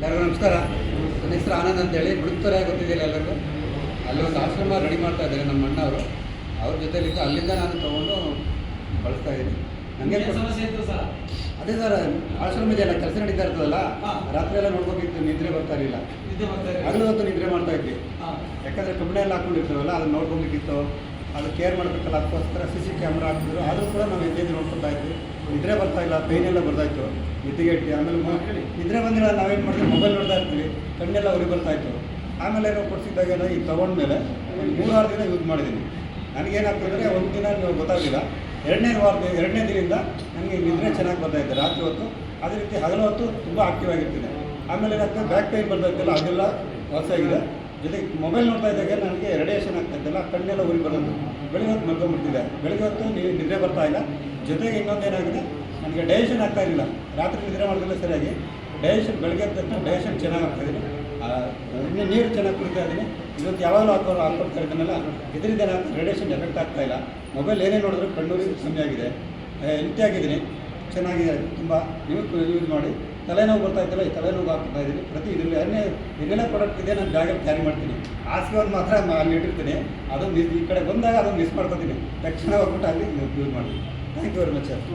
ಎಲ್ಲರಿಗೂ ನಮಸ್ಕಾರ. ನನ್ನ ಹೆಸರು ಆನಂದ್ ಅಂತೇಳಿ ಬುಡುಕ್ತೊರೆ ಗೊತ್ತಿದೆಯಲ್ಲ ಎಲ್ಲರಿಗೂ. ಅಲ್ಲಿ ಒಂದು ಆಶ್ರಮ ರೆಡಿ ಮಾಡ್ತಾ ಇದ್ದಾರೆ ನಮ್ಮ ಅಣ್ಣವರು. ಅವ್ರ ಜೊತೆಲಿದ್ದು ಅಲ್ಲಿಂದ ನಾನು ತೊಗೊಂಡು ಬಳಸ್ತಾ ಇದ್ದೀನಿ. ನನಗೆ ಸಮಸ್ಯೆ ಇತ್ತು ಸರ್. ಅದೇ ಸರ್, ಆಶ್ರಮ ಇದೆಯಲ್ಲ, ಕೆಲಸ ನಡೀತಾ ಇರ್ತದಲ್ಲ, ರಾತ್ರಿ ಎಲ್ಲ ನೋಡ್ಕೋಬೇಕಿತ್ತು, ನಿದ್ರೆ ಬರ್ತಾ ಇರಲಿಲ್ಲ. ಹಗಲು ಹೊತ್ತು ನಿದ್ರೆ ಮಾಡ್ತಾ ಇದ್ವಿ. ಯಾಕಂದರೆ ಕಬ್ಬಣ ಎಲ್ಲ ಹಾಕೊಂಡಿರ್ತೀವಲ್ಲ, ಅದನ್ನ ನೋಡ್ಕೊಬೇಕಿತ್ತು, ಅದು ಕೇರ್ ಮಾಡಬೇಕಲ್ಲ, ಅದಕ್ಕೋಸ್ಕರ CC ಕ್ಯಾಮ್ರಾ ಹಾಕಿದ್ರು. ಆದರೂ ಕೂಡ ನಾವು ಎದ್ದು ನೋಡ್ಕೊತಾ ಇದ್ವಿ. ನಿದ್ರೆ ಬರ್ತಾ ಇಲ್ಲ, ಪೈನ್ ಎಲ್ಲ ಬರ್ತಾಯಿತ್ತು, ನಿದ್ದೆಗೆಟ್ಟು. ಆಮೇಲೆ ನಿದ್ರೆ ಬಂದಿಲ್ಲ, ನಾವೇನು ಮಾಡ್ತೀವಿ, ಮೊಬೈಲ್ ನೋಡ್ತಾ ಇರ್ತೀವಿ, ಕಣ್ಣೆಲ್ಲ ಉರಿ ಬರ್ತಾಯಿತ್ತು. ಆಮೇಲೆ ನಾವು ಕೊಡಿಸಿದ್ದಾಗೆಲ್ಲ ಈಗ ತೊಗೊಂಡ್ಮೇಲೆ 3-6 ದಿನ ಯೂಸ್ ಮಾಡಿದ್ದೀನಿ. ನನಗೇನಾಗ್ತದಂದರೆ ಒಂದು ದಿನ ಗೊತ್ತಾಗಲಿಲ್ಲ, ಎರಡನೇ ದಿನದಿಂದ ನನಗೆ ನಿದ್ರೆ ಚೆನ್ನಾಗಿ ಬರ್ತಾಯಿತ್ತು ರಾತ್ರಿ ಹೊತ್ತು. ಅದೇ ರೀತಿ ಹಗಲು ಹೊತ್ತು ತುಂಬ ಆಕ್ಟಿವ್ ಆಗಿರ್ತೀನಿ. ಆಮೇಲೆ ಏನಾಗ್ತದೆ, ಬ್ಯಾಕ್ ಪೈನ್ ಬರ್ತಾಯಿತ್ತಲ್ಲ, ಅದೆಲ್ಲ ಹೊಸಾಗಿದೆ. ಜೊತೆಗೆ ಮೊಬೈಲ್ ನೋಡ್ತಾ ಇದ್ದಾಗ ನನಗೆ ರೇಡಿಯೇಷನ್ ಆಗ್ತಾಯಿದ್ದಲ್ಲ, ಕಣ್ಣೆಲ್ಲ ಉರಿ ಬರೋದು. ಬೆಳಿಗ್ಗೆ ಹೊತ್ತು ಮಲ್ಕೊಂಡ್ಬಿಡ್ತಿದ್ದೆ, ಬೆಳಿಗ್ಗೆ ಹೊತ್ತು ನಿದ್ರೆ ಬರ್ತಾ ಇಲ್ಲ. ಜೊತೆಗೆ ಇನ್ನೊಂದೇನಾಗಿದೆ, ನನಗೆ ಡೈಜೆಷನ್ ಆಗ್ತಾ ಇರಲಿಲ್ಲ. ರಾತ್ರಿ ನಿದ್ರೆ ಮಾಡೋದಿಲ್ಲ ಸರಿಯಾಗಿ. ಡೈಜೆಷನ್ ಬೆಳಗ್ಗೆ ತಕ್ಷಣ ಡೈಜೆಷನ್ ಚೆನ್ನಾಗಿ ಆಗ್ತಾಯಿದ್ದೀನಿ. ಇನ್ನೂ ನೀರು ಚೆನ್ನಾಗಿ ಕುಡಿತಾ ಇದ್ದೀನಿ. ಇವತ್ತು ಯಾವಾಗಲೂ ಹಾಕ್ಕೊಡ್ತಾ ಇದ್ದೀನಲ್ಲ, ಇದರಿಂದ ಏನಾಗ್ತದೆ, ರೇಡಿಯೇಷನ್ ಎಫೆಕ್ಟ್ ಆಗ್ತಾಯಿಲ್ಲ. ಮೊಬೈಲ್ ಏನೇ ನೋಡಿದ್ರು ಕಣ್ಣೂರಿ ಕಮ್ಮಿ ಆಗಿದೆ, ಹೆಲ್ತಿ ಆಗಿದ್ದೀನಿ, ಚೆನ್ನಾಗಿದೆ. ತುಂಬ ನೀವು ಯೂಸ್ ಮಾಡಿ. ತಲೆನೋವು ಬರ್ತಾಯಿದ್ದಲ್ಲ, ಈ ತಲೆನೋವು ಹಾಕ್ತಾ ಇದ್ದೀನಿ. ಪ್ರತಿ ಇದರಲ್ಲಿ ಇದೆಲ್ಲ ಪ್ರಾಡಕ್ಟ್ ಇದೆ, ನಾನು ಬ್ಯಾಗಲ್ಲಿ ಕ್ಯಾರಿ ಮಾಡ್ತೀನಿ. ಹಾಸಿಗೆ ಒಂದು ಮಾತ್ರ ಅಲ್ಲಿ ಇಟ್ಟಿರ್ತೀನಿ, ಅದು ಈ ಕಡೆ ಬಂದಾಗ ಅದನ್ನು ಮಿಸ್ ಮಾಡ್ಕೊತೀನಿ. ತಕ್ಷಣ ಹೋಗ್ಬಿಟ್ಟು ಅಲ್ಲಿ ಯೂಸ್ ಮಾಡ್ತೀನಿ. Thank you very much sir.